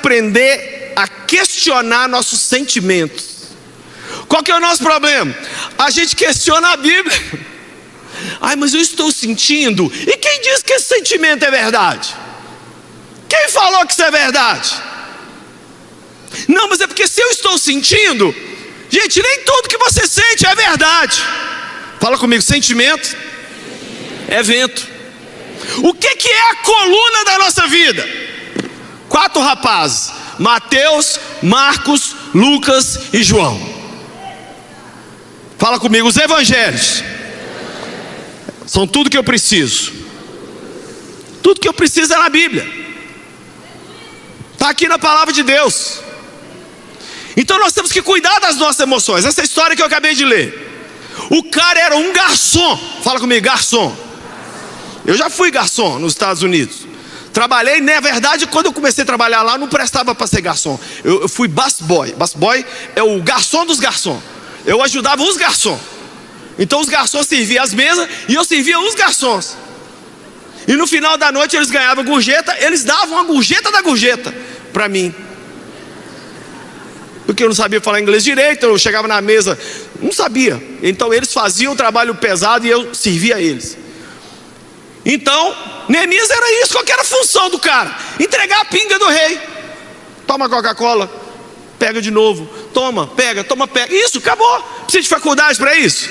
aprender a questionar nossos sentimentos. Qual que é o nosso problema? A gente questiona a Bíblia. Ai, mas eu estou sentindo. E quem diz que esse sentimento é verdade? Quem falou que isso é verdade? Não, mas é porque se eu estou sentindo, gente, nem tudo que você sente é verdade. Fala comigo, sentimento é vento. O que é a coluna da nossa vida? 4 rapazes: Mateus, Marcos, Lucas e João. Fala comigo, os evangelhos são tudo que eu preciso. Tudo que eu preciso é na Bíblia. Está aqui na palavra de Deus. Então nós temos que cuidar das nossas emoções. Essa história que eu acabei de ler, o cara era um garçom. Fala comigo, garçom. Eu já fui garçom nos Estados Unidos. Trabalhei, na verdade, quando eu comecei a trabalhar lá, não prestava para ser garçom. Eu fui busboy. Busboy é o garçom dos garçons. Eu ajudava os garçons. Então os garçons serviam as mesas e eu servia os garçons. E no final da noite eles ganhavam gorjeta. Eles davam a gorjeta da gorjeta para mim, porque eu não sabia falar inglês direito. Eu chegava na mesa, não sabia. Então eles faziam o trabalho pesado e eu servia a eles. Então Neemias era isso. Qual que era a função do cara? Entregar a pinga do rei. Toma Coca-Cola, pega de novo. Toma, pega, toma, pega. Isso, acabou. Precisa de faculdade para isso?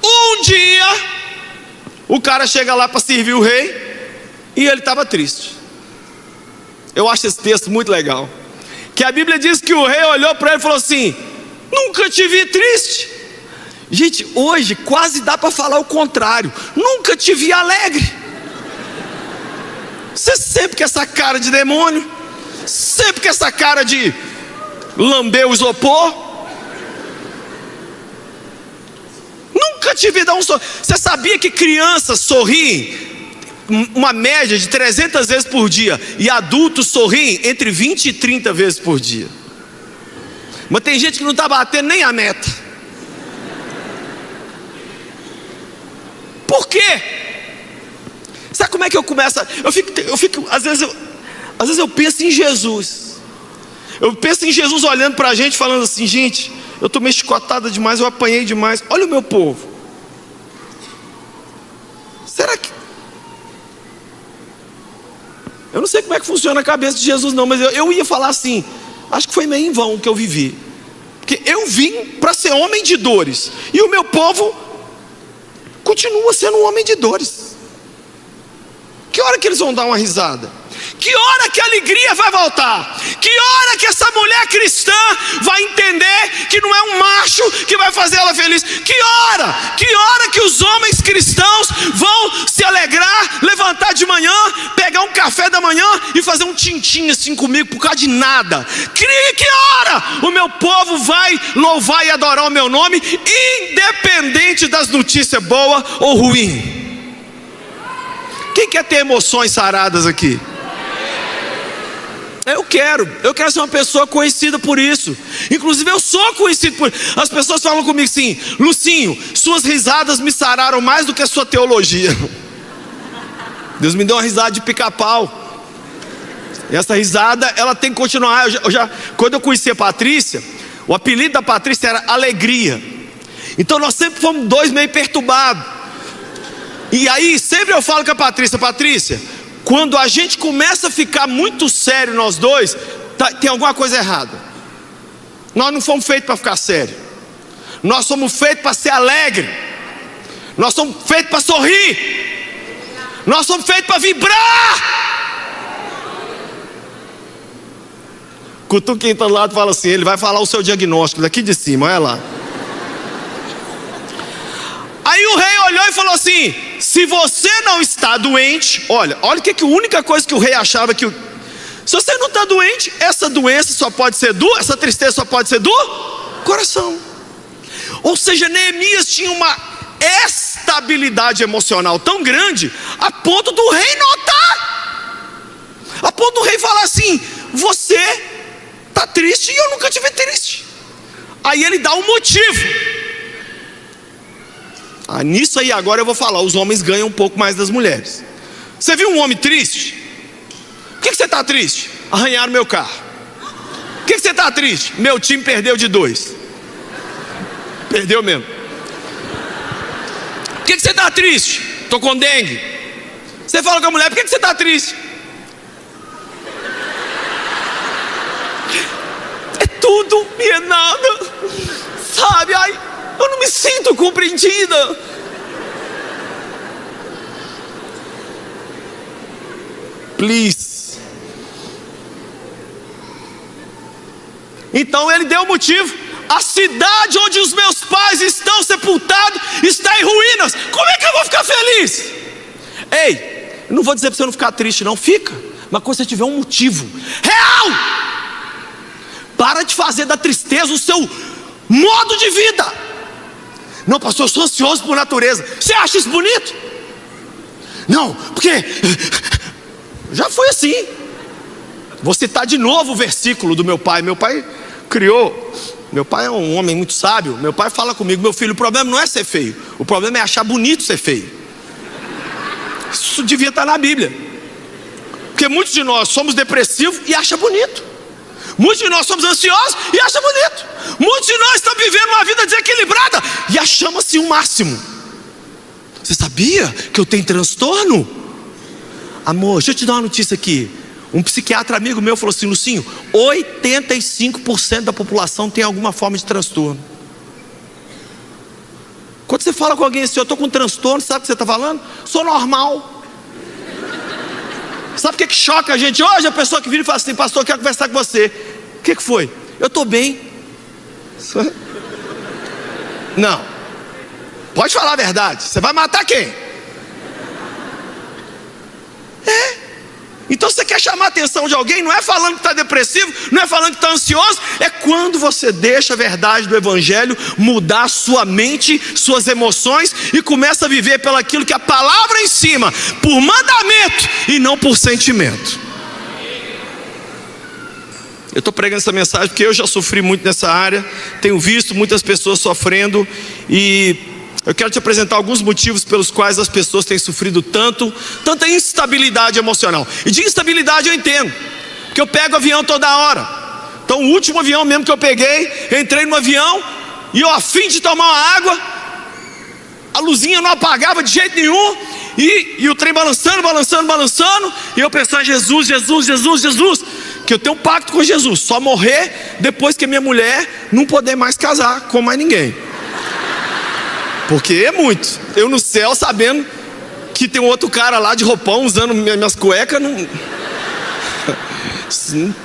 Um dia o cara chega lá para servir o rei e ele estava triste. Eu acho esse texto muito legal, que a Bíblia diz que o rei olhou para ele e falou assim: nunca te vi triste. Gente, hoje quase dá para falar o contrário: nunca te vi alegre. Você sempre com essa cara de demônio, sempre com essa cara de lamber o isopor. Nunca te vi dar um sorriso. Você sabia que crianças sorriem uma média de 300 vezes por dia, e adultos sorriem entre 20 e 30 vezes por dia? Mas tem gente que não está batendo nem a meta. Por quê? Sabe como é que eu começo? Às vezes eu penso em Jesus. Eu penso em Jesus olhando para a gente, falando assim: gente, eu estou meio chicotada demais, eu apanhei demais. Olha o meu povo. Será que... Eu não sei como é que funciona a cabeça de Jesus não, mas eu ia falar assim: acho que foi meio em vão o que eu vivi, porque eu vim para ser homem de dores, e o meu povo continua sendo um homem de dores. Que hora que eles vão dar uma risada? Que hora que a alegria vai voltar? Que hora que essa mulher cristã vai entender que não é um macho que vai fazer ela feliz? Que hora que os homens cristãos vão se alegrar, levantar de manhã, pegar um café da manhã e fazer um tintim assim comigo por causa de nada? Que hora o meu povo vai louvar e adorar o meu nome, independente das notícias boas ou ruins? Quem quer ter emoções saradas aqui? Eu quero ser uma pessoa conhecida por isso. Inclusive eu sou conhecido por isso. As pessoas falam comigo assim: Lucinho, suas risadas me sararam mais do que a sua teologia. Deus me deu uma risada de pica-pau. E essa risada, ela tem que continuar. Quando eu conheci a Patrícia, o apelido da Patrícia era Alegria. Então nós sempre fomos dois meio perturbados. E aí sempre eu falo com a Patrícia: Patrícia, quando a gente começa a ficar muito sério nós dois, tem alguma coisa errada. Nós não fomos feitos para ficar sério. Nós somos feitos para ser alegre. Nós somos feitos para sorrir. Nós somos feitos para vibrar. Cutuca quem está do lado e fala assim: ele vai falar o seu diagnóstico daqui de cima, olha lá. Aí o rei olhou e falou assim: se você não está doente, olha que a única coisa que o rei achava que se você não está doente, essa doença só pode ser essa tristeza só pode ser do coração. Ou seja, Neemias tinha uma estabilidade emocional tão grande a ponto do rei notar, a ponto do rei falar assim: você está triste e eu nunca te vi triste. Aí ele dá um motivo. Nisso aí agora eu vou falar: os homens ganham um pouco mais das mulheres. Você viu um homem triste? O que você está triste? Arranharam meu carro. Por que você está triste? Meu time perdeu de 2. Perdeu mesmo. Por que você está triste? Estou com dengue. Você fala com a mulher, por que você está triste? É tudo e é nada. Sabe, ai, eu não me sinto compreendida. Please. Então ele deu o motivo. A cidade onde os meus pais estão sepultados está em ruínas. Como é que eu vou ficar feliz? Ei, eu não vou dizer para você não ficar triste, não. Fica, mas quando você tiver um motivo real, para de fazer da tristeza o seu modo de vida. Não, pastor, eu sou ansioso por natureza. Você acha isso bonito? Não, porque já foi assim. Vou citar de novo o versículo do meu pai. Meu pai criou. Meu pai é um homem muito sábio. Meu pai fala comigo: meu filho, o problema não é ser feio, o problema é achar bonito ser feio. Isso devia estar na Bíblia. Porque muitos de nós somos depressivos e acham bonito. Muitos de nós somos ansiosos e acham bonito. Muitos de nós estão vivendo uma vida desequilibrada e achamos assim o máximo. Você sabia que eu tenho transtorno? Amor, deixa eu te dar uma notícia aqui. Um psiquiatra amigo meu falou assim: Lucinho, 85% da população tem alguma forma de transtorno. Quando você fala com alguém assim, eu estou com transtorno, sabe o que você está falando? Sou normal. Sabe o que choca a gente hoje? A pessoa que vira e fala assim: pastor, eu quero conversar com você. O que foi? Eu estou bem. Não. Pode falar a verdade. Você vai matar quem? Então você quer chamar a atenção de alguém, não é falando que está depressivo, não é falando que está ansioso, é quando você deixa a verdade do Evangelho mudar sua mente, suas emoções, e começa a viver pelo aquilo que a palavra ensina, por mandamento e não por sentimento. Eu estou pregando essa mensagem porque eu já sofri muito nessa área, tenho visto muitas pessoas sofrendo, e eu quero te apresentar alguns motivos pelos quais as pessoas têm sofrido tanta instabilidade emocional. E de instabilidade eu entendo, porque eu pego avião toda hora. Então o último avião mesmo que eu peguei, eu entrei no avião e eu, a fim de tomar uma água, a luzinha não apagava de jeito nenhum, e o trem balançando, e eu pensando: Jesus, que eu tenho um pacto com Jesus, só morrer depois que a minha mulher não poder mais casar com mais ninguém. Porque é muito. Eu no céu sabendo que tem um outro cara lá de roupão usando minhas cuecas, não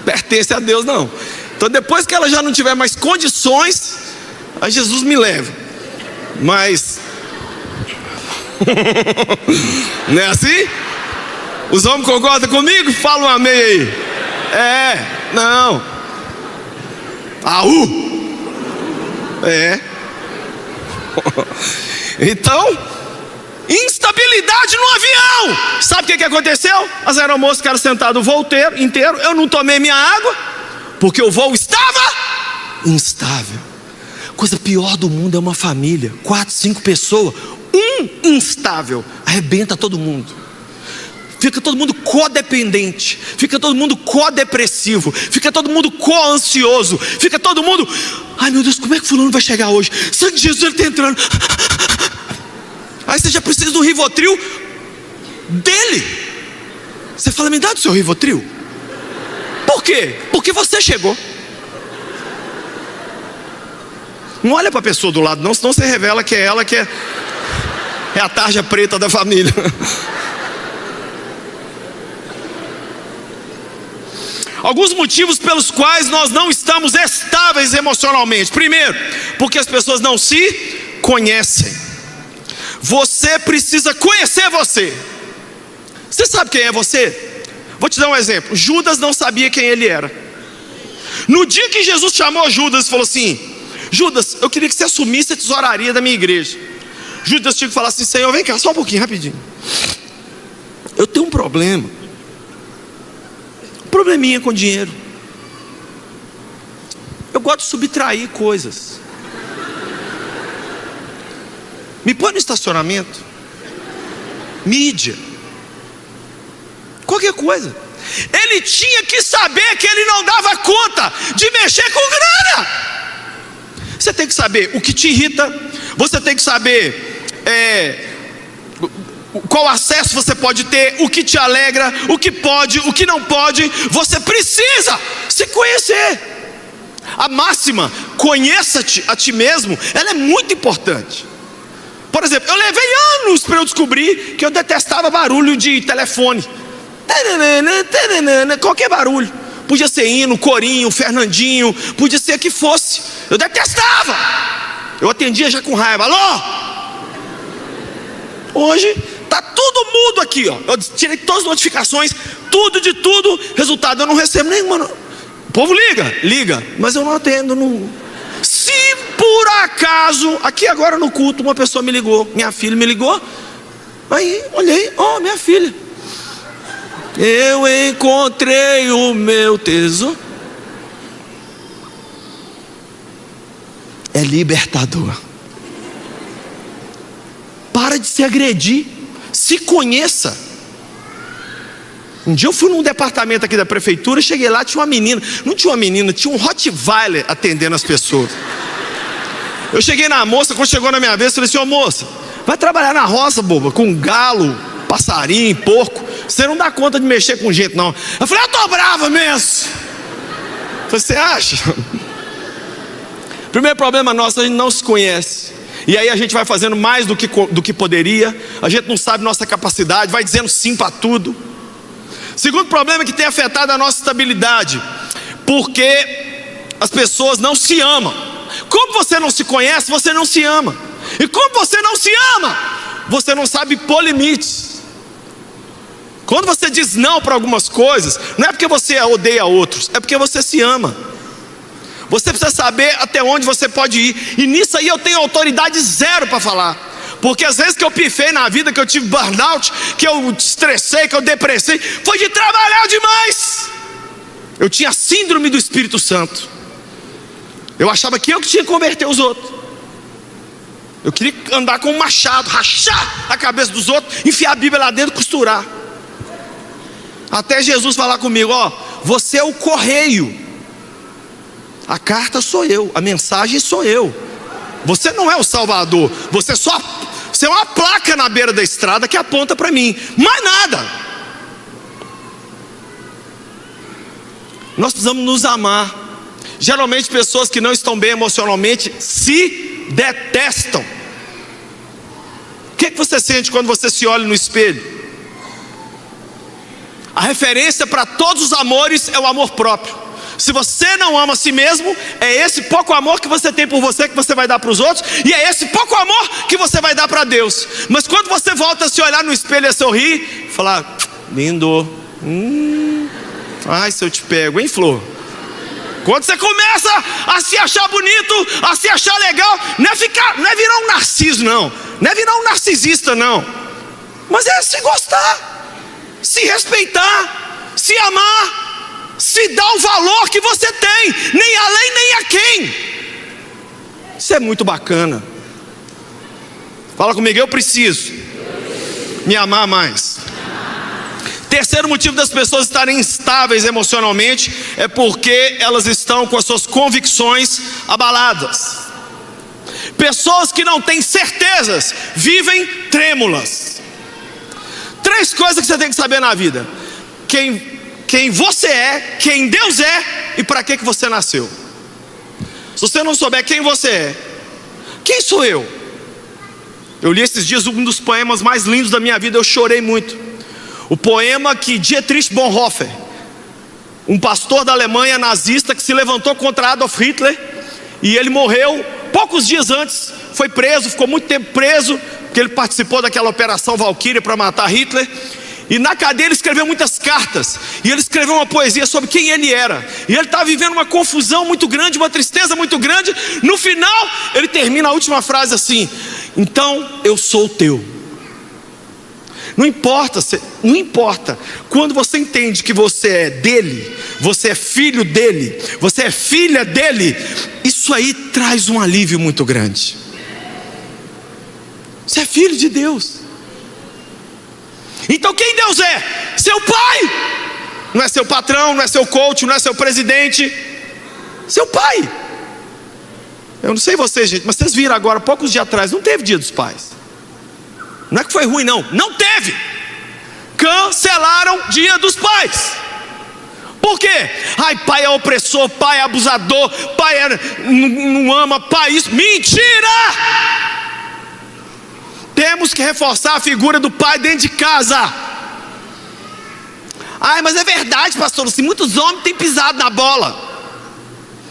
pertence a Deus não. Então depois que ela já não tiver mais condições, aí Jesus me leva. Mas não é assim? Os homens concordam comigo? Fala um amém aí. Não. Então, instabilidade no avião. Sabe o que aconteceu? As aeromoças ficaram sentadas o voo inteiro. Eu não tomei minha água, porque o voo estava instável. Coisa pior do mundo é uma família, 4, 5 pessoas, instável, arrebenta todo mundo. Fica todo mundo codependente, fica todo mundo codepressivo, fica todo mundo co-ansioso, fica todo mundo: ai meu Deus, como é que fulano vai chegar hoje? Sangue de Jesus, ele está entrando. Aí você já precisa do Rivotril dele. Você fala: me dá do seu Rivotril. Por quê? Porque você chegou. Não olha para a pessoa do lado não, senão você revela que é ela que é a tarja preta da família. Alguns motivos pelos quais nós não estamos estáveis emocionalmente. Primeiro, porque as pessoas não se conhecem. Você precisa conhecer você. Você sabe quem é você? Vou te dar um exemplo. Judas não sabia quem ele era. No dia que Jesus chamou Judas e falou assim: Judas, eu queria que você assumisse a tesouraria da minha igreja. Judas tinha que falar assim: Senhor, vem cá, só um pouquinho, rapidinho. Eu tenho um probleminha com dinheiro. Eu gosto de subtrair coisas. Me põe no estacionamento. Mídia. Qualquer coisa. Ele tinha que saber que ele não dava conta de mexer com grana. Você tem que saber o que te irrita. Você tem que saber qual acesso você pode ter, o que te alegra, o que pode, o que não pode. Você precisa se conhecer. A máxima, conheça-te a ti mesmo, ela é muito importante. Por exemplo, eu levei anos para eu descobrir que eu detestava barulho de telefone. Qualquer barulho. Podia ser hino, corinho, Fernandinho, podia ser que fosse. Eu detestava. Eu atendia já com raiva. Alô? Hoje tá tudo mudo aqui, ó. Eu tirei todas as notificações, tudo de tudo. Resultado, eu não recebo nenhuma. O povo liga, mas eu não atendo. Não. Se por acaso, aqui agora no culto, uma pessoa me ligou, minha filha me ligou. Aí olhei, minha filha. Eu encontrei o meu tesouro. É libertador. Para de se agredir. Se conheça. Um dia eu fui num departamento aqui da prefeitura, cheguei lá, tinha uma menina. Não tinha uma menina, tinha um Rottweiler atendendo as pessoas. Eu cheguei na moça, quando chegou na minha vez, eu falei assim: ô moça, vai trabalhar na roça, boba, com galo, passarinho, porco. Você não dá conta de mexer com gente, não. Eu falei: eu tô brava mesmo. Eu falei: você acha? Primeiro problema nosso, a gente não se conhece. E aí a gente vai fazendo mais do que poderia. A gente não sabe nossa capacidade, vai dizendo sim para tudo. Segundo problema que tem afetado a nossa estabilidade, porque as pessoas não se amam. Como você não se conhece, você não se ama. E como você não se ama, você não sabe pôr limites. Quando você diz não para algumas coisas, não é porque você odeia outros, é porque você se ama. Você precisa saber até onde você pode ir. E nisso aí eu tenho autoridade zero para falar. Porque às vezes que eu pifei na vida, que eu tive burnout, que eu estressei, que eu depressei, foi de trabalhar demais. Eu tinha síndrome do Espírito Santo. Eu achava que eu que tinha que converter os outros. Eu queria andar com um machado, rachar a cabeça dos outros, enfiar a Bíblia lá dentro e costurar. Até Jesus falar comigo: você é o correio. A carta sou eu, a mensagem sou eu. Você não é o Salvador. Você é uma placa na beira da estrada que aponta para mim. Mais nada. Nós precisamos nos amar. Geralmente pessoas que não estão bem emocionalmente se detestam. O que você sente quando você se olha no espelho? A referência para todos os amores é o amor próprio. Se você não ama a si mesmo, é esse pouco amor que você tem por você que você vai dar para os outros, e é esse pouco amor que você vai dar para Deus. Mas quando você volta a se olhar no espelho e a sorrir, falar: lindo, ai, se eu te pego, hein, Flor? Quando você começa a se achar bonito, a se achar legal, não é virar um narciso, não é virar um narcisista, não, mas é se gostar, se respeitar, se amar, se dar o valor que você tem, nem além nem a quem. Isso é muito bacana. Fala comigo: eu preciso me amar mais. Terceiro motivo das pessoas estarem instáveis emocionalmente é porque elas estão com as suas convicções abaladas. Pessoas que não têm certezas vivem trêmulas. Três coisas que você tem que saber na vida: quem você é, quem Deus é e para que você nasceu. Se você não souber quem você é, quem sou eu? Eu li esses dias um dos poemas mais lindos da minha vida, eu chorei muito. O poema que Dietrich Bonhoeffer, um pastor da Alemanha nazista que se levantou contra Adolf Hitler, e ele morreu poucos dias antes, foi preso, ficou muito tempo preso, porque ele participou daquela operação Valkyria para matar Hitler. E na cadeia ele escreveu muitas cartas, e ele escreveu uma poesia sobre quem ele era. E ele estava vivendo uma confusão muito grande, uma tristeza muito grande. No final ele termina a última frase assim: então eu sou teu. Não importa, quando você entende que você é dele, você é filho dele, você é filha dele, isso aí traz um alívio muito grande. Você é filho de Deus. Então quem Deus é? Seu pai. não é seu patrão, não é seu coach, não é seu presidente, seu pai. Eu não sei vocês, gente, mas vocês viram agora, poucos dias atrás, não teve Dia dos Pais. Não é que foi ruim, não teve. Cancelaram Dia dos Pais. Por quê? Ai, pai é opressor, pai é abusador, pai não ama, pai isso. Mentira! Temos que reforçar a figura do pai dentro de casa. Ai, mas é verdade, pastor, assim, muitos homens têm pisado na bola.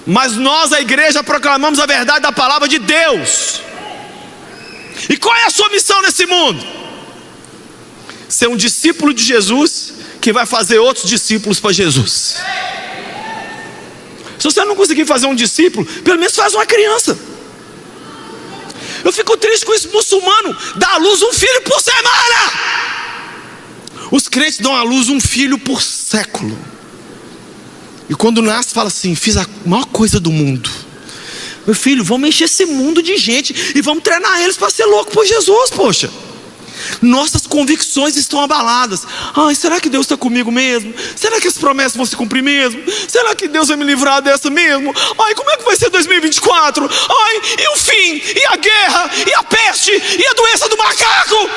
Mas nós, a igreja, proclamamos a verdade da palavra de Deus. E qual é a sua missão nesse mundo? Ser um discípulo de Jesus que vai fazer outros discípulos para Jesus. Se você não conseguir fazer um discípulo, pelo menos faz uma criança. Eu fico triste com esse muçulmano dá à luz um filho por semana. Os crentes dão à luz um filho por século. E quando nasce fala assim: fiz a maior coisa do mundo. Meu filho, vamos encher esse mundo de gente e vamos treinar eles para ser louco por Jesus, poxa. Nossas convicções estão abaladas. Ai, será que Deus está comigo mesmo? Será que as promessas vão se cumprir mesmo? Será que Deus vai me livrar dessa mesmo? Ai, como é que vai ser 2024? Ai, e o fim? E a guerra? E a peste? E a doença do macaco?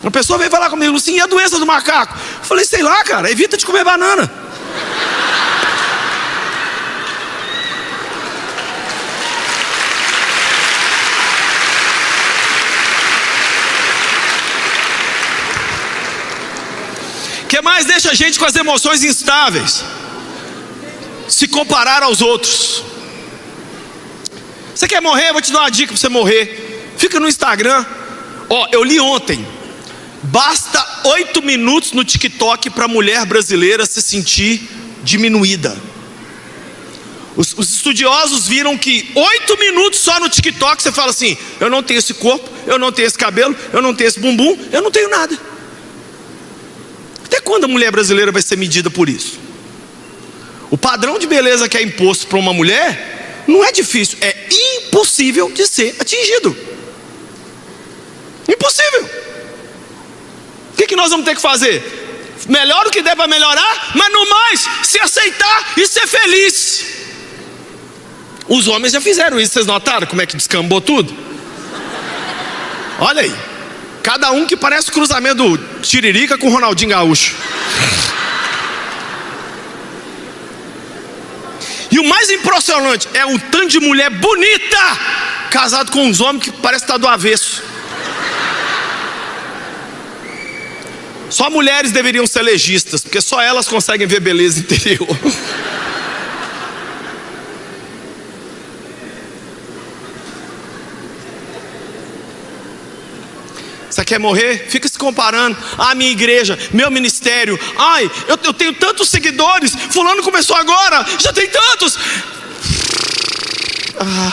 Uma pessoa veio falar comigo assim: e a doença do macaco? Eu falei: sei lá, cara, evita de comer banana. O que mais deixa a gente com as emoções instáveis? Se comparar aos outros. Você quer morrer? Eu vou te dar uma dica para você morrer. Fica no Instagram. Eu li ontem: basta 8 minutos no TikTok para a mulher brasileira se sentir diminuída. Os estudiosos viram que 8 minutos só no TikTok você fala assim: eu não tenho esse corpo, eu não tenho esse cabelo, eu não tenho esse bumbum, eu não tenho nada. Até quando a mulher brasileira vai ser medida por isso? O padrão de beleza que é imposto para uma mulher não é difícil, é impossível de ser atingido. Impossível. O que nós vamos ter que fazer? Melhor o que der para melhorar, mas no mais, se aceitar e ser feliz. Os homens já fizeram isso, vocês notaram como é que descambou tudo? Olha aí, cada um que parece o cruzamento do Tiririca com o Ronaldinho Gaúcho. E o mais impressionante é um tanto de mulher bonita casado com uns homens que parece estar do avesso. Só mulheres deveriam ser legistas, porque só elas conseguem ver beleza interior. Você quer morrer? Fica se comparando. Ah, minha igreja, meu ministério. Ai, eu tenho tantos seguidores. Fulano começou agora, já tem tantos.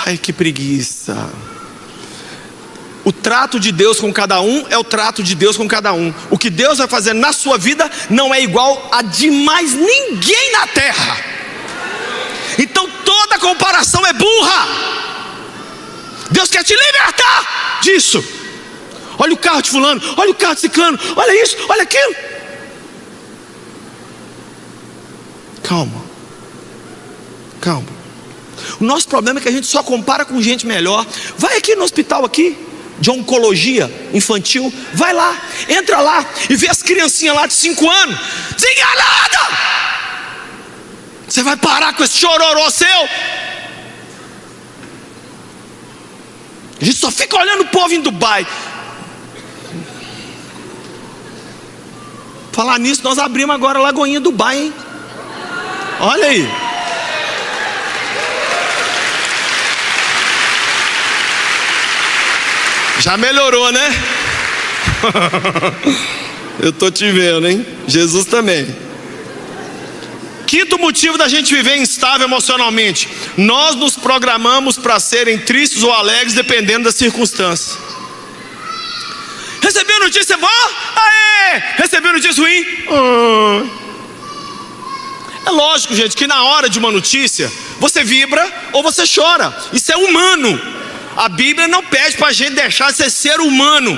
Ai, que preguiça. O trato de Deus com cada um é o trato de Deus com cada um. O que Deus vai fazer na sua vida não é igual a de mais ninguém na terra. Então toda comparação é burra. Deus quer te libertar disso. Olha o carro de fulano, olha o carro de ciclano, olha isso, olha aquilo. Calma. Calma. O nosso problema é que a gente só compara com gente melhor. Vai aqui no hospital aqui de oncologia infantil, vai lá, entra lá e vê as criancinhas lá de 5 anos desenganada. Você vai parar com esse chororô seu? A gente só fica olhando o povo em Dubai. Falar nisso, nós abrimos agora a Lagoinha Dubai, hein? Olha aí. Já melhorou, né? Eu tô te vendo, hein? Jesus também. Quinto motivo da gente viver instável emocionalmente: nós nos programamos para serem tristes ou alegres dependendo das circunstâncias. Recebeu notícia boa? Aê! Recebeu notícia ruim? É lógico, gente, que na hora de uma notícia você vibra ou você chora. Isso é humano. A Bíblia não pede para a gente deixar de ser humano,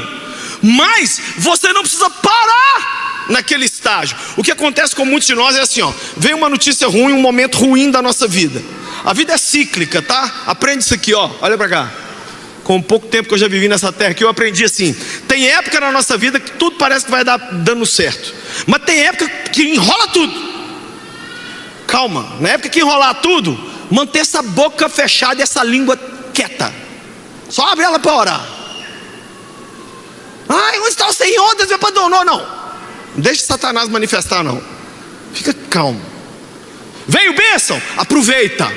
mas você não precisa parar naquele estágio. O que acontece com muitos de nós é assim, ó, vem uma notícia ruim, um momento ruim da nossa vida. A vida é cíclica, tá? Aprende isso aqui, ó, olha pra cá. Com o pouco tempo que eu já vivi nessa terra aqui, eu aprendi assim: tem época na nossa vida que tudo parece que vai dando certo, mas tem época que enrola tudo. Calma, na época que enrolar tudo, manter essa boca fechada e essa língua quieta. Só abre ela para orar. Ai, onde está o Senhor? Deus me abandonou. Não deixe Satanás manifestar, não. Fica calmo. Veio bênção, aproveita.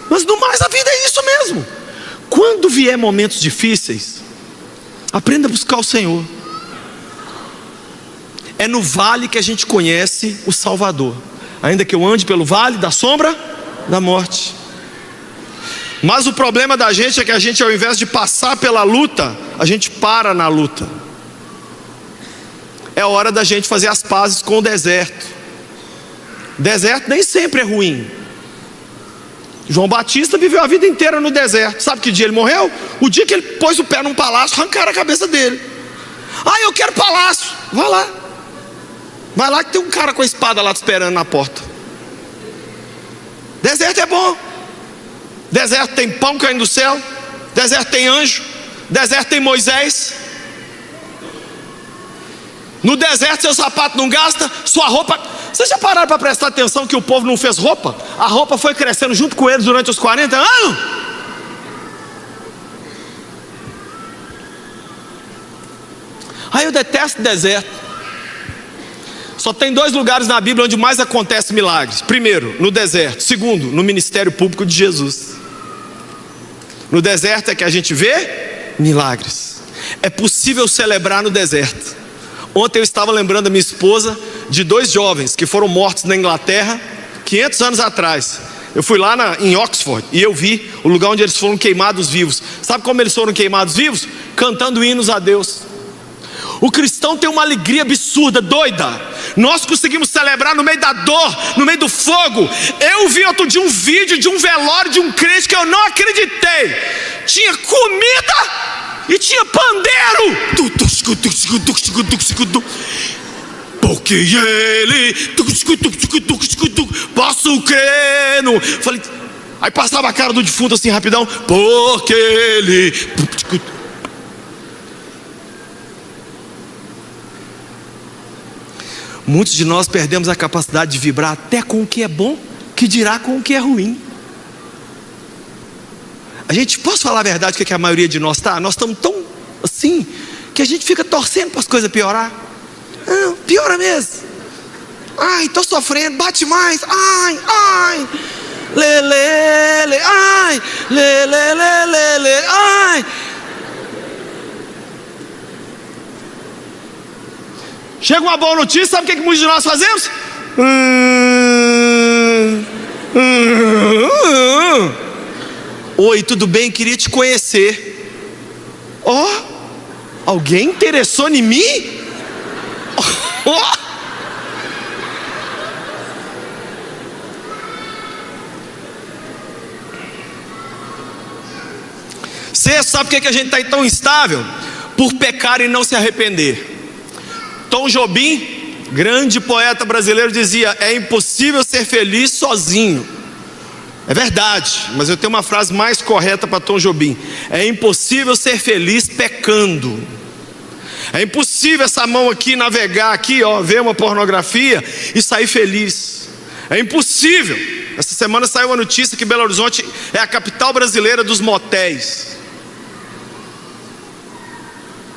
Mas no mais a vida é isso mesmo. Quando vier momentos difíceis, aprenda a buscar o Senhor. É no vale que a gente conhece o Salvador. Ainda que eu ande pelo vale da sombra da morte. Mas o problema da gente é que a gente, ao invés de passar pela luta, a gente para na luta. É hora da gente fazer as pazes com o deserto. Deserto nem sempre é ruim. João Batista viveu a vida inteira no deserto. Sabe que dia ele morreu? O dia que ele pôs o pé num palácio, arrancaram a cabeça dele. Ah, eu quero palácio. Vai lá. Vai lá que tem um cara com a espada lá te esperando na porta. Deserto é bom. Deserto tem pão caindo do céu. Deserto tem anjo. Deserto tem Moisés. No deserto seu sapato não gasta, sua roupa... Vocês já pararam para prestar atenção que o povo não fez roupa? A roupa foi crescendo junto com eles durante os 40 anos. Aí eu detesto deserto. Só tem 2 lugares na Bíblia onde mais acontece milagres. Primeiro, no deserto. Segundo, no ministério público de Jesus. No deserto é que a gente vê milagres. É possível celebrar no deserto. Ontem eu estava lembrando a minha esposa de 2 jovens que foram mortos na Inglaterra 500 anos atrás. Eu fui lá em Oxford e eu vi o lugar onde eles foram queimados vivos. Sabe como eles foram queimados vivos? Cantando hinos a Deus. O cristão tem uma alegria absurda, doida. Nós conseguimos celebrar no meio da dor, no meio do fogo. Eu vi outro dia um vídeo de um velório de um crente que eu não acreditei. Tinha comida e tinha pandeiro. Porque ele posso crer no... Falei, aí passava a cara do defunto assim rapidão. Porque ele... Muitos de nós perdemos a capacidade de vibrar até com o que é bom, que dirá com o que é ruim. A gente, posso falar a verdade, que a maioria de nós está? Nós estamos tão assim, que a gente fica torcendo para as coisas piorar. Não, piora mesmo. Ai, estou sofrendo, bate mais. Ai, ai, lelele, ai, lelele, ai. Chega uma boa notícia, sabe o que muitos de nós fazemos? Oi, tudo bem? Queria te conhecer. Ó, alguém interessou em mim? Você sabe por que a gente está tão instável? Por pecar e não se arrepender. Tom Jobim, grande poeta brasileiro, dizia: é impossível ser feliz sozinho. É verdade, mas eu tenho uma frase mais correta para Tom Jobim: é impossível ser feliz pecando. É impossível essa mão aqui navegar aqui, ó, ver uma pornografia e sair feliz. É impossível. Essa semana saiu a notícia que Belo Horizonte é a capital brasileira dos motéis.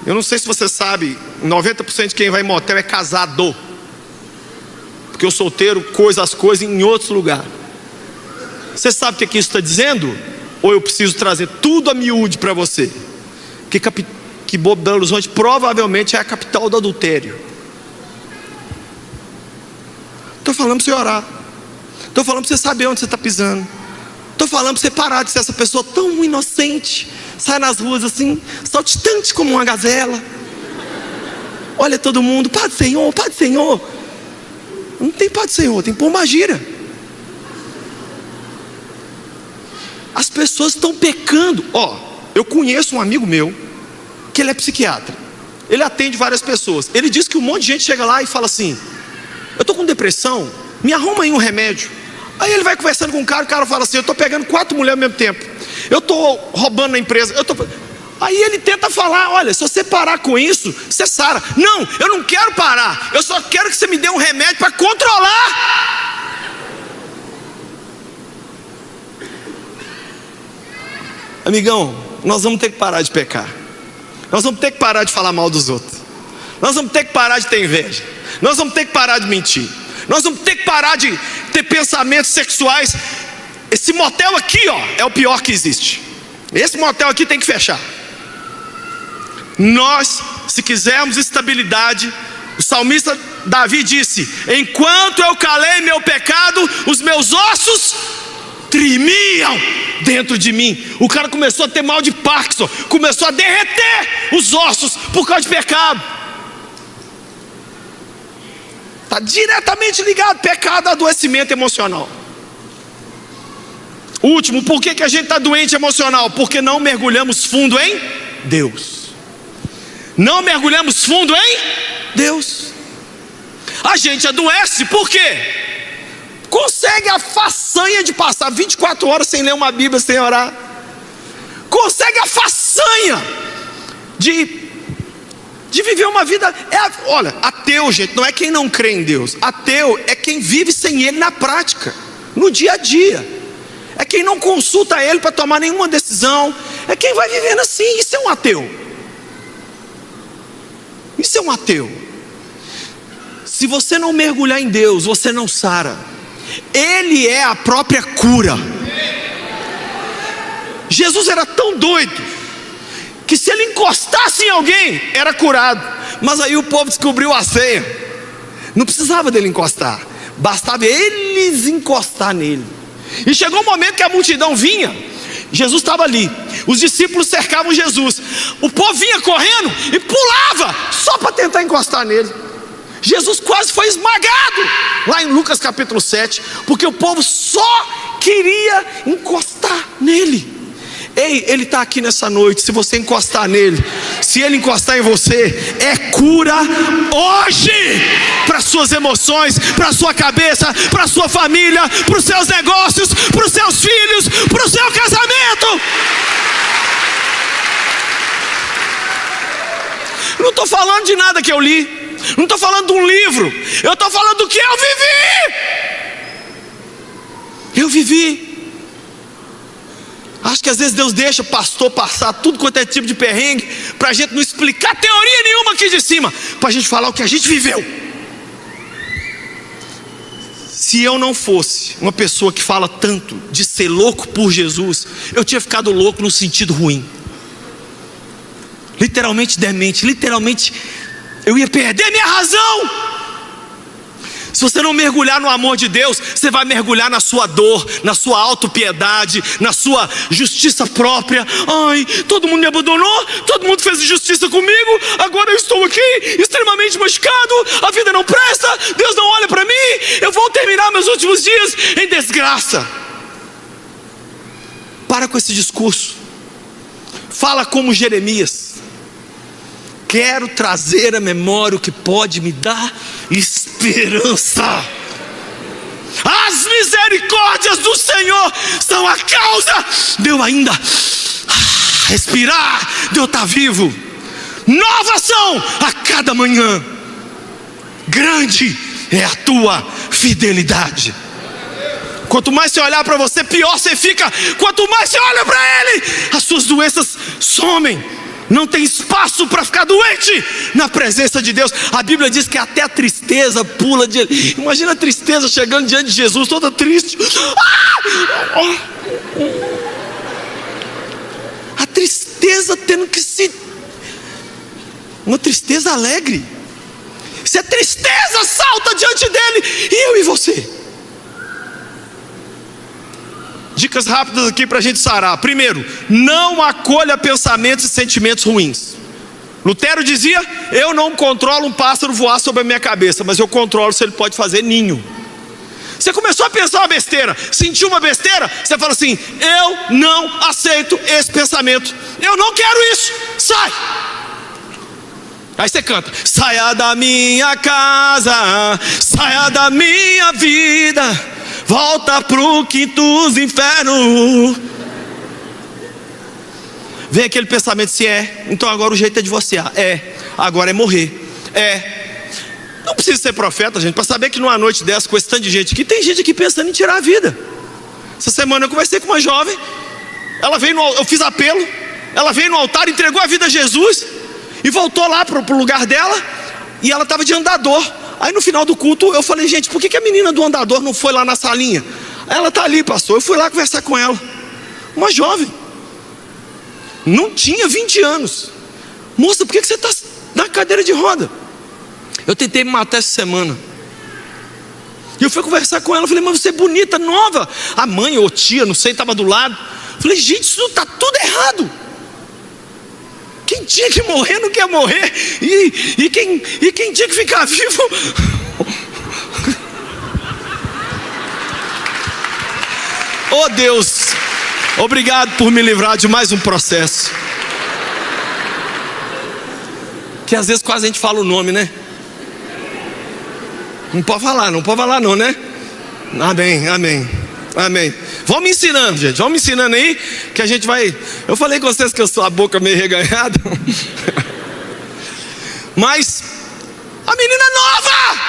Eu não sei se você sabe, 90% de quem vai em motel é casado. Porque o solteiro coisa as coisas em outros lugares. Você sabe o que isso está dizendo? Ou eu preciso trazer tudo a miúde para você? Que Belo Horizonte provavelmente é a capital do adultério. Estou falando para você orar. Estou falando para você saber onde você está pisando. Estou falando para você parar de ser essa pessoa tão inocente. Sai nas ruas assim, saltitante como uma gazela. Olha todo mundo, Pai do Senhor, Pai do Senhor. Não tem Pai do Senhor, tem pombagira. As pessoas estão pecando. Ó, eu conheço um amigo meu que ele é psiquiatra. ele atende várias pessoas. Ele diz que um monte de gente chega lá e fala assim: eu estou com depressão, me arruma aí um remédio. Aí ele vai conversando com o cara fala assim: eu estou pegando 4 mulheres ao mesmo tempo, eu estou roubando na empresa, Aí ele tenta falar: olha, se você parar com isso, você sara. Não, eu não quero parar, eu só quero que você me dê um remédio para controlar. Amigão, nós vamos ter que parar de pecar. Nós vamos ter que parar de falar mal dos outros. Nós vamos ter que parar de ter inveja. Nós vamos ter que parar de mentir. Nós vamos ter que parar de ter pensamentos sexuais. Esse motel aqui, ó, é o pior que existe. Esse motel aqui tem que fechar. Nós, se quisermos estabilidade, o salmista Davi disse: enquanto eu calei meu pecado, os meus ossos tremiam dentro de mim. O cara começou a ter mal de Parkinson, começou a derreter os ossos por causa de pecado. Está diretamente ligado, pecado a adoecimento emocional. Último, por que a gente está doente emocional? Porque não mergulhamos fundo em Deus. Não mergulhamos fundo em Deus. A gente adoece, por quê? Consegue a façanha de passar 24 horas sem ler uma Bíblia, sem orar. Consegue a façanha de viver uma vida. Olha, ateu, gente, não é quem não crê em Deus. Ateu é quem vive sem Ele na prática, no dia a dia. É quem não consulta Ele para tomar nenhuma decisão. É quem vai vivendo assim. Isso é um ateu. Isso é um ateu. Se você não mergulhar em Deus, você não sara. Ele é a própria cura. Jesus era tão doido que se ele encostasse em alguém, era curado. Mas aí o povo descobriu a ceia. Não precisava dele encostar, bastava eles encostar nele. E chegou um momento que a multidão vinha. Jesus estava ali, os discípulos cercavam Jesus. O povo vinha correndo e pulava só para tentar encostar nele. Jesus quase foi esmagado lá em Lucas capítulo 7, porque o povo só queria encostar nele. Ei, ele está aqui nessa noite. Se você encostar nele, se ele encostar em você, é cura hoje para suas emoções, para sua cabeça, para sua família, para os seus negócios, para os seus filhos, para o seu casamento. Não estou falando de nada que eu li, não estou falando de um livro, eu estou falando do que eu vivi. Eu vivi. Acho que às vezes Deus deixa pastor passar tudo quanto é tipo de perrengue, para a gente não explicar teoria nenhuma aqui de cima, para a gente falar o que a gente viveu. Se eu não fosse uma pessoa que fala tanto de ser louco por Jesus, eu tinha ficado louco no sentido ruim, literalmente demente, literalmente eu ia perder minha razão. Se você não mergulhar no amor de Deus, você vai mergulhar na sua dor, na sua autopiedade, na sua justiça própria. Ai, todo mundo me abandonou, todo mundo fez injustiça comigo, agora eu estou aqui extremamente machucado, a vida não presta, Deus não olha para mim, eu vou terminar meus últimos dias em desgraça. Para com esse discurso. Fala como Jeremias: quero trazer à memória o que pode me dar esperança. As misericórdias do Senhor são a causa de eu ainda respirar, de eu estar vivo. Novas são a cada manhã. Grande é a tua fidelidade. Quanto mais você olhar para você, pior você fica. Quanto mais você olha para Ele, as suas doenças somem. Não tem espaço para ficar doente na presença de Deus. A Bíblia diz que até a tristeza pula de ele. Imagina a tristeza chegando diante de Jesus, toda triste. A tristeza tendo que se... uma tristeza alegre. Se a tristeza salta diante dele, e eu e você? Dicas rápidas aqui para a gente sarar. Primeiro, não acolha pensamentos e sentimentos ruins. Lutero dizia: eu não controlo um pássaro voar sobre a minha cabeça, mas eu controlo se ele pode fazer ninho. Você começou a pensar uma besteira, sentiu uma besteira, você fala assim: eu não aceito esse pensamento, eu não quero isso, sai. Aí você canta: saia da minha casa, saia da minha vida, volta pro quinto dos infernos. Vem aquele pensamento assim: então agora o jeito é divorciar. Agora é morrer. Não precisa ser profeta, gente, para saber que numa noite dessa, com esse tanto de gente aqui, tem gente aqui pensando em tirar a vida. Essa semana eu conversei com uma jovem, eu fiz apelo, ela veio no altar, entregou a vida a Jesus e voltou lá pro lugar dela, e ela estava de andador. Aí no final do culto eu falei: gente, por que a menina do andador não foi lá na salinha? Ela está ali, pastor. Eu fui lá conversar com ela. Uma jovem, não tinha 20 anos. Moça, por que você está na cadeira de roda? Eu tentei me matar essa semana. E eu fui conversar com ela, falei: mas você é bonita, nova. A mãe ou tia, não sei, estava do lado. Falei: gente, isso está tudo errado. Quem tinha que morrer não quer morrer. E quem tinha que ficar vivo... Oh Deus, obrigado por me livrar de mais um processo. Que às vezes quase a gente fala o nome, né? Não pode falar não, né? Amém. Vamos ensinando, gente, vamos ensinando aí, que a gente vai... Eu falei com vocês que eu sou a boca meio reganhada. Mas a menina nova!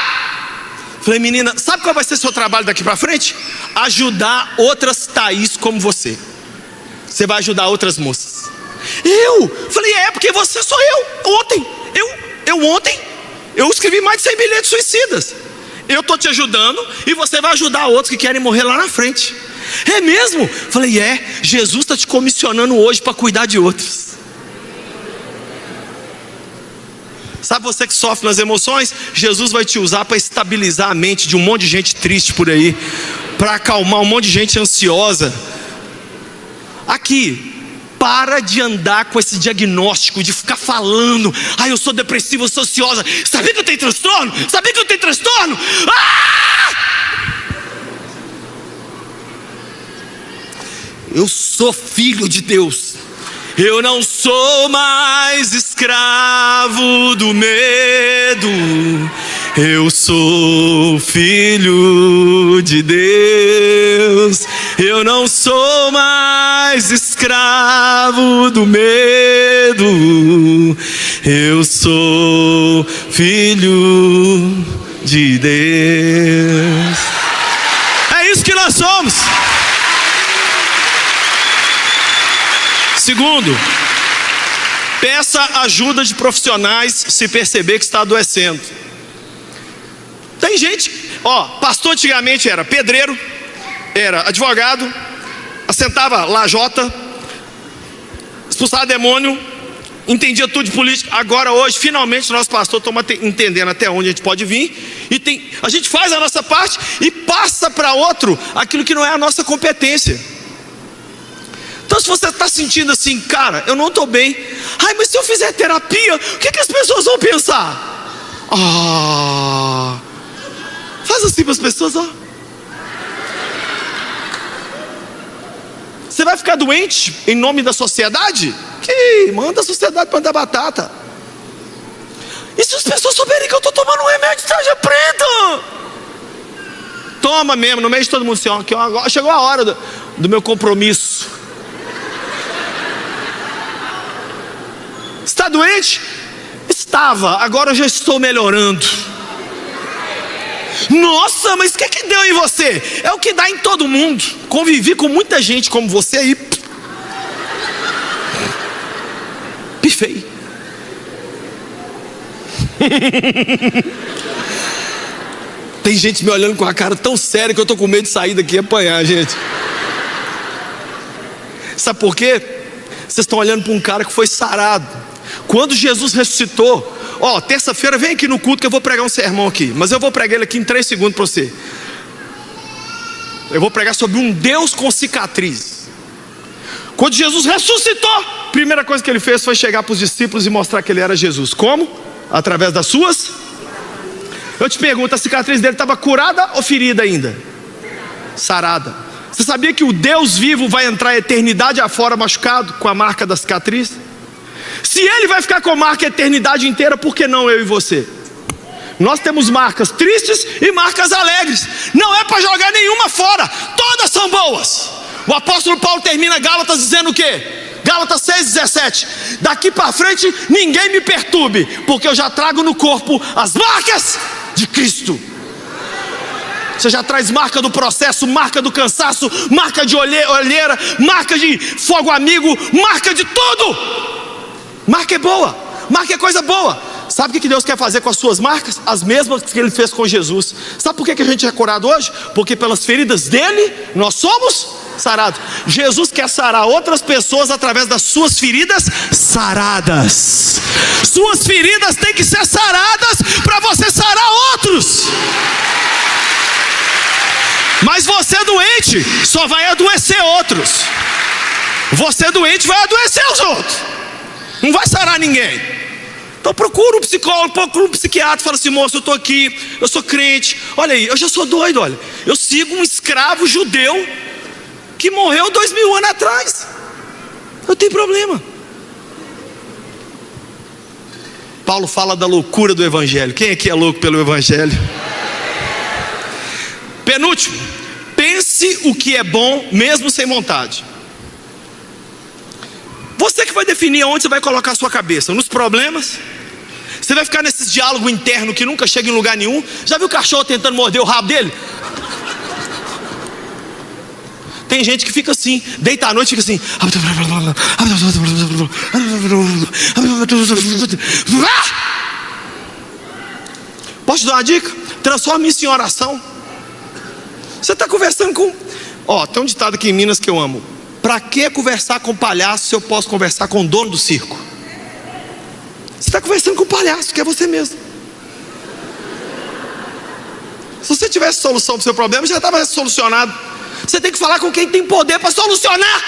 Falei: menina, sabe qual vai ser seu trabalho daqui pra frente? Ajudar outras Thaís como você. Você vai ajudar outras moças. Eu falei: porque você sou eu. Ontem eu escrevi mais de 100 bilhetes suicidas. Eu estou te ajudando e você vai ajudar outros que querem morrer lá na frente. É mesmo? Falei: Jesus está te comissionando hoje para cuidar de outros. Sabe, você que sofre nas emoções, Jesus vai te usar para estabilizar a mente de um monte de gente triste por aí, para acalmar um monte de gente ansiosa. Aqui, para de andar com esse diagnóstico, de ficar falando: eu sou depressivo, eu sou ansiosa. Sabia que eu tenho transtorno? Eu sou filho de Deus. Eu não sou mais escravo do medo. Eu sou filho de Deus. Eu não sou mais escravo do medo. Eu sou filho de Deus. É isso que nós somos. Segundo, peça ajuda de profissionais se perceber que está adoecendo. Tem gente, pastor antigamente era pedreiro, era advogado, assentava lajota, expulsava demônio, entendia tudo de política. Agora hoje, finalmente, nosso pastor estamos entendendo até onde a gente pode vir, e a gente faz a nossa parte e passa para outro aquilo que não é a nossa competência. Então, se você está sentindo assim: cara, eu não estou bem, mas se eu fizer terapia, o que as pessoas vão pensar? Faz assim para as pessoas, Você vai ficar doente em nome da sociedade? Que manda a sociedade plantar batata. E se as pessoas souberem que eu estou tomando um remédio de tarja preta? Toma mesmo, no meio de todo mundo assim: que chegou a hora do meu compromisso. Está doente? Estava, agora eu já estou melhorando. Nossa, mas o que deu em você? É o que dá em todo mundo. Convivi com muita gente como você aí. Pifei. Tem gente me olhando com a cara tão séria que eu estou com medo de sair daqui e apanhar, gente. Sabe por quê? Vocês estão olhando para um cara que foi sarado. Quando Jesus ressuscitou, terça-feira vem aqui no culto que eu vou pregar um sermão aqui, mas eu vou pregar ele aqui em 3 segundos para você. Eu vou pregar sobre um Deus com cicatriz. Quando Jesus ressuscitou, a primeira coisa que ele fez foi chegar para os discípulos e mostrar que ele era Jesus. Como? Através das suas. Eu te pergunto, a cicatriz dele estava curada ou ferida ainda? Sarada. Você sabia que o Deus vivo vai entrar a eternidade afora machucado com a marca da cicatriz? Se ele vai ficar com marca a eternidade inteira, por que não eu e você? Nós temos marcas tristes e marcas alegres. Não é para jogar nenhuma fora, todas são boas. O apóstolo Paulo termina Gálatas dizendo o quê? Gálatas 6,17: daqui para frente ninguém me perturbe, porque eu já trago no corpo as marcas de Cristo. Você já traz marca do processo, marca do cansaço, marca de olheira, marca de fogo amigo, marca de tudo. Marca é boa, marca é coisa boa. Sabe o que Deus quer fazer com as suas marcas? As mesmas que Ele fez com Jesus. Sabe por que a gente é curado hoje? Porque pelas feridas dele nós somos sarados. Jesus quer sarar outras pessoas através das suas feridas saradas. Suas feridas têm que ser saradas para você sarar outros. Mas você doente só vai adoecer outros. Você doente vai adoecer os outros. Não vai sarar ninguém. Então procura um psicólogo, procura um psiquiatra. Fala assim: moço, eu estou aqui, eu sou crente. Olha aí, eu já sou doido, olha. Eu sigo um escravo judeu que morreu 2000 anos atrás. Eu tenho problema. Paulo fala da loucura do evangelho. Quem aqui é louco pelo evangelho? Penúltimo: pense o que é bom mesmo sem vontade. Você que vai definir aonde você vai colocar a sua cabeça. Nos problemas? Você vai ficar nesses diálogos internos que nunca chega em lugar nenhum? Já viu o cachorro tentando morder o rabo dele? Tem gente que fica assim, deita à noite e fica assim. Posso te dar uma dica? Transforme isso em oração. Você está conversando com... tem um ditado aqui em Minas que eu amo: para que conversar com palhaço se eu posso conversar com o dono do circo? Você está conversando com o palhaço, que é você mesmo. Se você tivesse solução para o seu problema, já estava solucionado. Você tem que falar com quem tem poder para solucionar.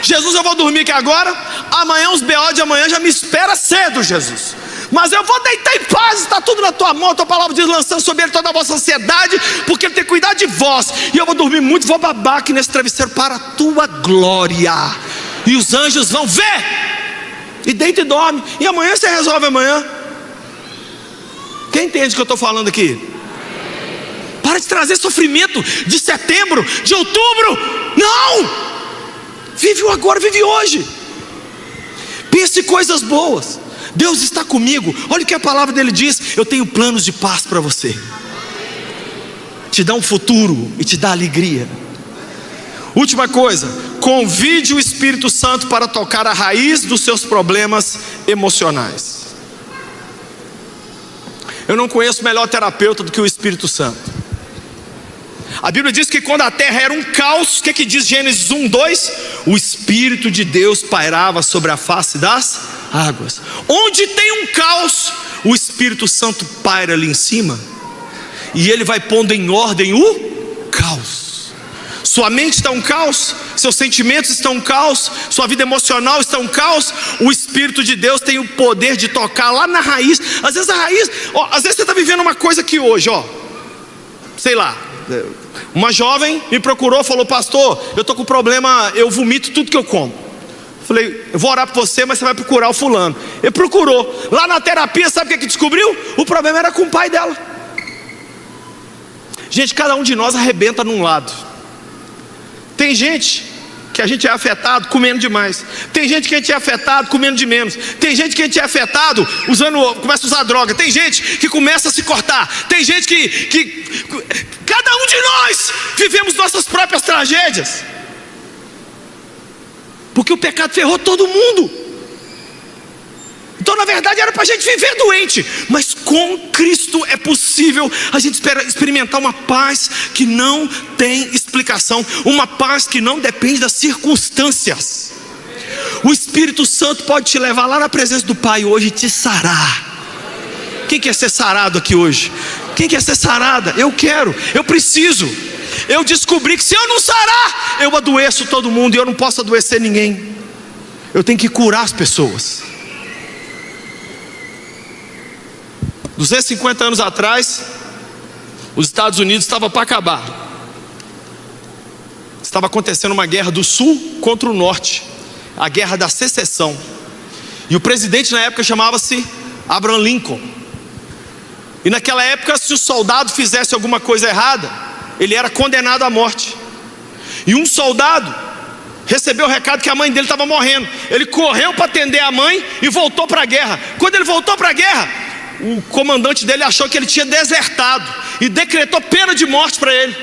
Jesus, eu vou dormir aqui agora. Amanhã, os BO de amanhã já me espera cedo, Jesus. Mas eu vou deitar em paz, está tudo na tua mão. A tua palavra diz: lançando sobre ele toda a vossa ansiedade, porque ele tem cuidado de vós. E eu vou dormir muito, vou babar aqui nesse travesseiro para a tua glória. E os anjos vão ver. E deita e dorme. E amanhã você resolve amanhã. Quem entende o que eu estou falando aqui? Para de trazer sofrimento de setembro, de outubro. Não! Vive o agora, vive hoje. Pense coisas boas. Deus está comigo. Olha o que a palavra dele diz: eu tenho planos de paz para você. Te dá um futuro e te dá alegria. Última coisa: convide o Espírito Santo para tocar a raiz dos seus problemas emocionais. Eu não conheço melhor terapeuta do que o Espírito Santo. A Bíblia diz que quando a terra era um caos, o que diz Gênesis 1:2? O Espírito de Deus pairava sobre a face das águas. Onde tem um caos, o Espírito Santo paira ali em cima, e ele vai pondo em ordem o caos. Sua mente está um caos, seus sentimentos estão um caos, sua vida emocional está um caos. O Espírito de Deus tem o poder de tocar lá na raiz. Às vezes a raiz, às vezes você está vivendo uma coisa que hoje, sei lá, uma jovem me procurou, falou: pastor, eu estou com problema, eu vomito tudo que eu como. Falei: eu vou orar por você, mas você vai procurar o fulano. Ele procurou, lá na terapia, sabe o que descobriu? O problema era com o pai dela. Gente, cada um de nós arrebenta num lado. Tem gente que a gente é afetado comendo demais. Tem gente que a gente é afetado comendo de menos. Tem gente que a gente é afetado começa a usar droga. Tem gente que começa a se cortar. Tem gente que cada um de nós vivemos nossas próprias tragédias, porque o pecado ferrou todo mundo. Então, na verdade, era para a gente viver doente, mas com Cristo é possível a gente experimentar uma paz que não tem explicação, uma paz que não depende das circunstâncias. O Espírito Santo pode te levar lá na presença do Pai hoje e te sarar. Quem quer ser sarado aqui hoje? Quem quer ser sarada? Eu quero, eu preciso. Eu descobri que se eu não sarar, eu adoeço todo mundo, e eu não posso adoecer ninguém. Eu tenho que curar as pessoas. 250 anos atrás, os Estados Unidos estavam para acabar. Estava acontecendo uma guerra do sul contra o norte, a guerra da secessão. E o presidente na época chamava-se Abraham Lincoln. E naquela época, se o soldado fizesse alguma coisa errada, ele era condenado à morte. E um soldado recebeu o recado que a mãe dele estava morrendo. Ele correu para atender a mãe e voltou para a guerra. Quando ele voltou para a guerra, o comandante dele achou que ele tinha desertado e decretou pena de morte para ele.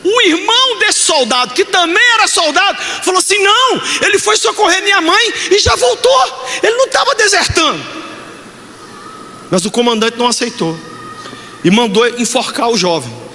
O irmão desse soldado, que também era soldado, falou assim: não, ele foi socorrer minha mãe e já voltou, ele não estava desertando. Mas o comandante não aceitou e mandou enforcar o jovem.